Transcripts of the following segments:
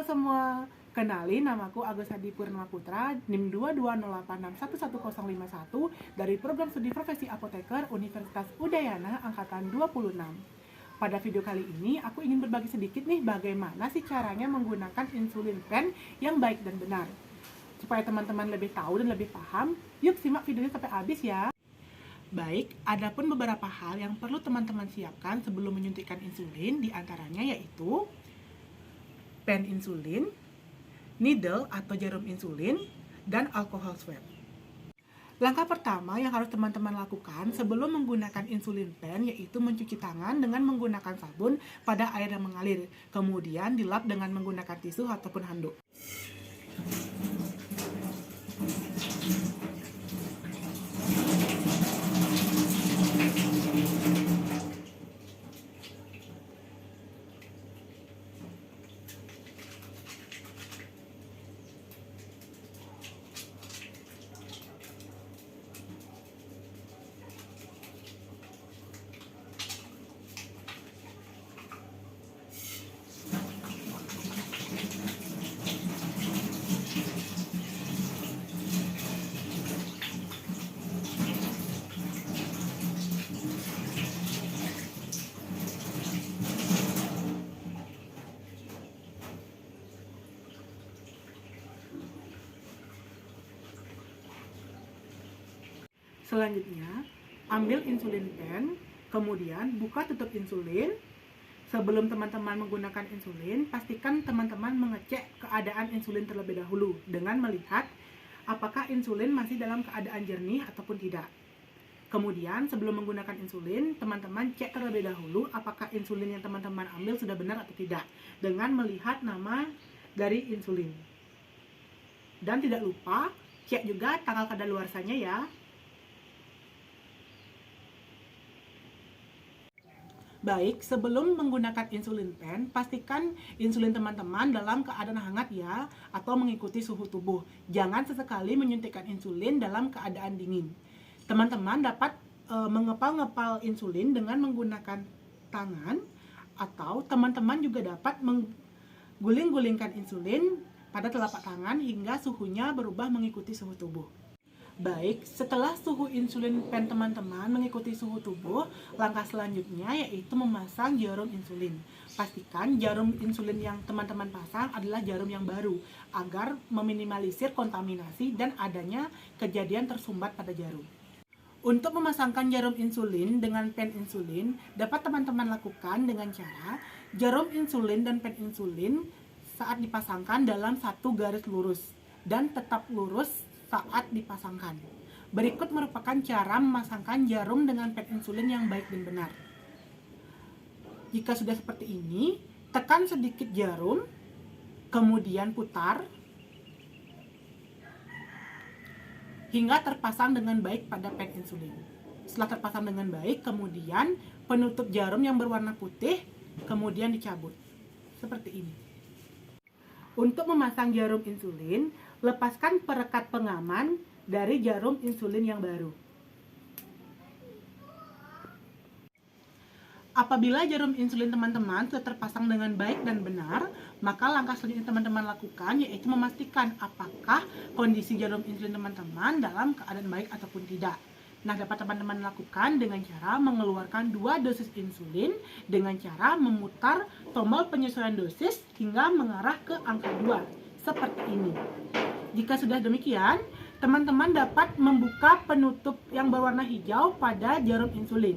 semua, kenalin namaku Agus Hadi Purnomo Putra, NIM 22086111051 dari Program Studi Profesi Apoteker Universitas Udayana Angkatan 26. Pada video kali ini, aku ingin berbagi sedikit nih bagaimana sih caranya menggunakan insulin pen yang baik dan benar. Supaya teman-teman lebih tahu dan lebih paham, yuk simak videonya sampai habis ya. Baik, ada pun beberapa hal yang perlu teman-teman siapkan sebelum menyuntikkan insulin, diantaranya yaitu pen insulin, needle atau jarum insulin, dan alkohol swab. Langkah pertama yang harus teman-teman lakukan sebelum menggunakan insulin pen yaitu mencuci tangan dengan menggunakan sabun pada air yang mengalir, kemudian dilap dengan menggunakan tisu ataupun handuk. Selanjutnya, ambil insulin pen, kemudian buka tutup insulin. Sebelum teman-teman menggunakan insulin, pastikan teman-teman mengecek keadaan insulin terlebih dahulu dengan melihat apakah insulin masih dalam keadaan jernih ataupun tidak. Kemudian, sebelum menggunakan insulin, teman-teman cek terlebih dahulu apakah insulin yang teman-teman ambil sudah benar atau tidak dengan melihat nama dari insulin. Dan tidak lupa cek juga tanggal kadaluarsanya ya. Baik, sebelum menggunakan insulin pen, pastikan insulin teman-teman dalam keadaan hangat ya, atau mengikuti suhu tubuh. Jangan sesekali menyuntikkan insulin dalam keadaan dingin. Teman-teman dapat mengepal-ngepal insulin dengan menggunakan tangan, atau teman-teman juga dapat mengguling-gulingkan insulin pada telapak tangan hingga suhunya berubah mengikuti suhu tubuh. Baik, setelah suhu insulin pen teman-teman mengikuti suhu tubuh, langkah selanjutnya yaitu memasang jarum insulin. Pastikan jarum insulin yang teman-teman pasang adalah jarum yang baru, agar meminimalisir kontaminasi dan adanya kejadian tersumbat pada jarum. Untuk memasangkan jarum insulin dengan pen insulin, dapat teman-teman lakukan dengan cara jarum insulin dan pen insulin saat dipasangkan dalam satu garis lurus dan tetap lurus saat dipasangkan. Berikut merupakan cara memasangkan jarum dengan pen insulin yang baik dan benar. Jika sudah seperti ini, tekan sedikit jarum, kemudian putar hingga terpasang dengan baik pada pen insulin. Setelah terpasang dengan baik, kemudian penutup jarum yang berwarna putih kemudian dicabut. Seperti ini. Untuk memasang jarum insulin, lepaskan perekat pengaman dari jarum insulin yang baru. Apabila jarum insulin teman-teman sudah terpasang dengan baik dan benar, maka langkah selanjutnya teman-teman lakukan yaitu memastikan apakah kondisi jarum insulin teman-teman dalam keadaan baik ataupun tidak. Nah, dapat teman-teman lakukan dengan cara mengeluarkan 2 dosis insulin dengan cara memutar tombol penyesuaian dosis hingga mengarah ke angka 2, seperti ini. Jika sudah demikian, teman-teman dapat membuka penutup yang berwarna hijau pada jarum insulin.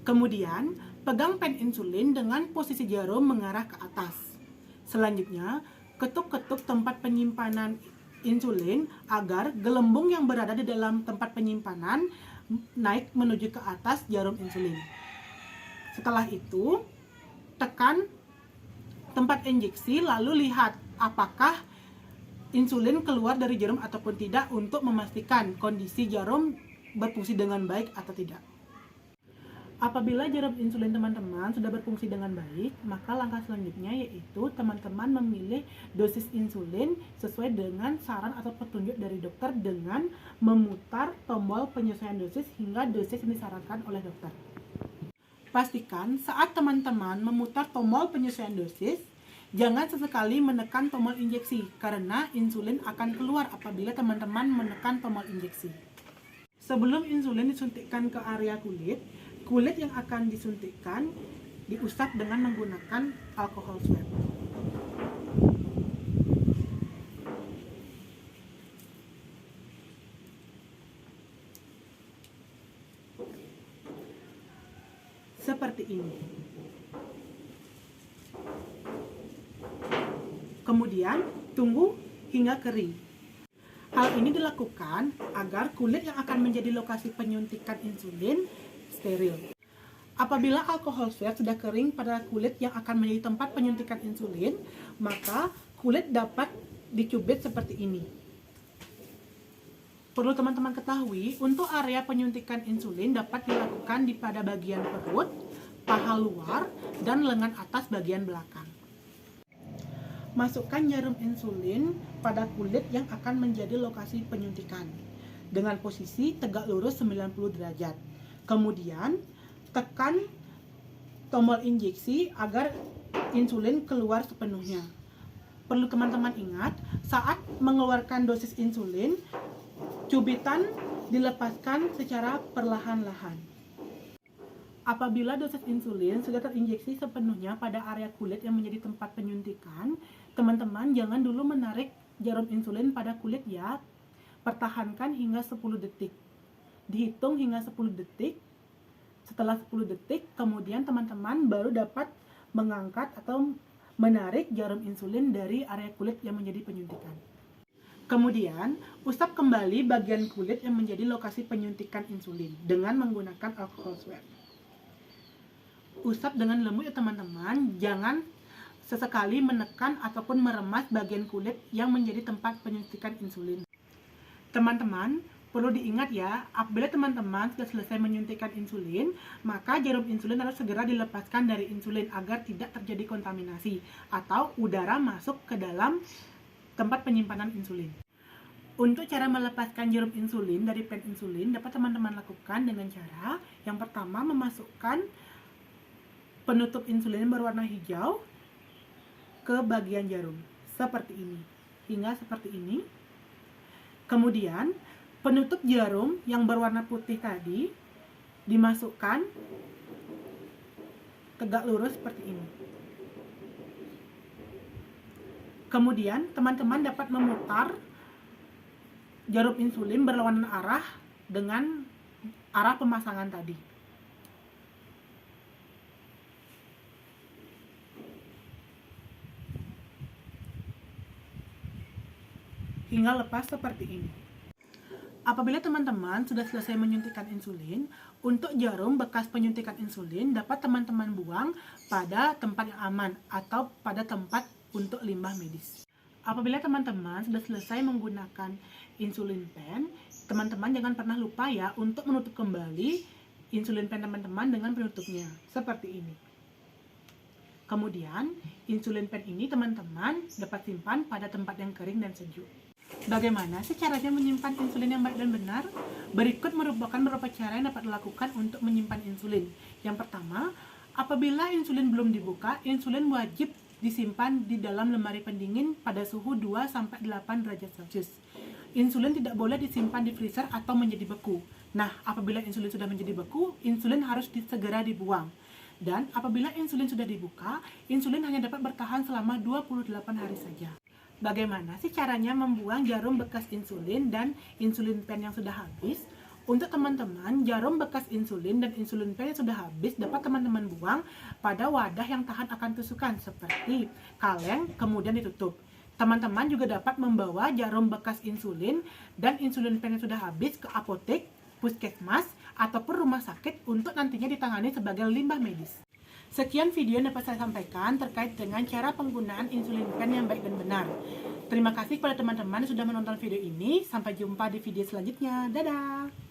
Kemudian, pegang pen insulin dengan posisi jarum mengarah ke atas. Selanjutnya, ketuk-ketuk tempat penyimpanan insulin agar gelembung yang berada di dalam tempat penyimpanan naik menuju ke atas jarum insulin. Setelah itu, tekan tempat injeksi lalu lihat apakah insulin keluar dari jarum ataupun tidak untuk memastikan kondisi jarum berfungsi dengan baik atau tidak. Apabila jarum insulin teman-teman sudah berfungsi dengan baik, maka langkah selanjutnya yaitu teman-teman memilih dosis insulin sesuai dengan saran atau petunjuk dari dokter dengan memutar tombol penyesuaian dosis hingga dosis yang disarankan oleh dokter. Pastikan saat teman-teman memutar tombol penyesuaian dosis, jangan sesekali menekan tombol injeksi karena insulin akan keluar apabila teman-teman menekan tombol injeksi. Sebelum insulin disuntikkan ke area kulit yang akan disuntikkan diusap dengan menggunakan alkohol swab. Seperti ini. Kemudian tunggu hingga kering. Hal ini dilakukan agar kulit yang akan menjadi lokasi penyuntikan insulin steril. Apabila alkohol swab sudah kering pada kulit yang akan menjadi tempat penyuntikan insulin, maka kulit dapat dicubit seperti ini. Perlu teman-teman ketahui, untuk area penyuntikan insulin dapat dilakukan di pada bagian perut, paha luar, dan lengan atas bagian belakang. Masukkan jarum insulin pada kulit yang akan menjadi lokasi penyuntikan dengan posisi tegak lurus 90 derajat. Kemudian, tekan tombol injeksi agar insulin keluar sepenuhnya. Perlu teman-teman ingat, saat mengeluarkan dosis insulin, cubitan dilepaskan secara perlahan-lahan. Apabila dosis insulin sudah terinjeksi sepenuhnya pada area kulit yang menjadi tempat penyuntikan, teman-teman jangan dulu menarik jarum insulin pada kulit ya. Pertahankan hingga 10 detik. Dihitung hingga 10 detik. Setelah 10 detik, kemudian teman-teman baru dapat mengangkat atau menarik jarum insulin dari area kulit yang menjadi penyuntikan. Kemudian, usap kembali bagian kulit yang menjadi lokasi penyuntikan insulin dengan menggunakan alkohol swab. Usap dengan lembut ya teman-teman, jangan sesekali menekan ataupun meremas bagian kulit yang menjadi tempat penyuntikan insulin. Teman-teman, perlu diingat ya, apabila teman-teman sudah selesai menyuntikkan insulin, maka jarum insulin harus segera dilepaskan dari insulin agar tidak terjadi kontaminasi atau udara masuk ke dalam tempat penyimpanan insulin. Untuk cara melepaskan jarum insulin dari pen insulin dapat teman-teman lakukan dengan cara yang pertama memasukkan penutup insulin berwarna hijau ke bagian jarum seperti ini hingga seperti ini. Kemudian penutup jarum yang berwarna putih tadi dimasukkan tegak lurus seperti ini. Kemudian teman-teman dapat memutar jarum insulin berlawanan arah dengan arah pemasangan tadi. Hingga lepas seperti ini. Apabila teman-teman sudah selesai menyuntikkan insulin, untuk jarum bekas penyuntikan insulin dapat teman-teman buang pada tempat yang aman atau pada tempat untuk limbah medis. Apabila teman-teman sudah selesai menggunakan insulin pen, teman-teman jangan pernah lupa ya untuk menutup kembali insulin pen teman-teman dengan penutupnya seperti ini. Kemudian insulin pen ini teman-teman dapat simpan pada tempat yang kering dan sejuk. Bagaimana sih caranya menyimpan insulin yang baik dan benar? Berikut merupakan beberapa cara yang dapat dilakukan untuk menyimpan insulin. Yang pertama, apabila insulin belum dibuka, insulin wajib disimpan di dalam lemari pendingin pada suhu 2-8 derajat Celcius. Insulin tidak boleh disimpan di freezer atau menjadi beku. Nah, apabila insulin sudah menjadi beku, insulin harus segera dibuang. Dan apabila insulin sudah dibuka, insulin hanya dapat bertahan selama 28 hari saja. Bagaimana sih caranya membuang jarum bekas insulin dan insulin pen yang sudah habis? Untuk teman-teman, jarum bekas insulin dan insulin pen yang sudah habis dapat teman-teman buang pada wadah yang tahan akan tusukan seperti kaleng, kemudian ditutup. Teman-teman juga dapat membawa jarum bekas insulin dan insulin pen yang sudah habis ke apotek, puskesmas, ataupun rumah sakit untuk nantinya ditangani sebagai limbah medis. Sekian video yang dapat saya sampaikan terkait dengan cara penggunaan insulin pen yang baik dan benar. Terima kasih kepada teman-teman yang sudah menonton video ini. Sampai jumpa di video selanjutnya. Dadah!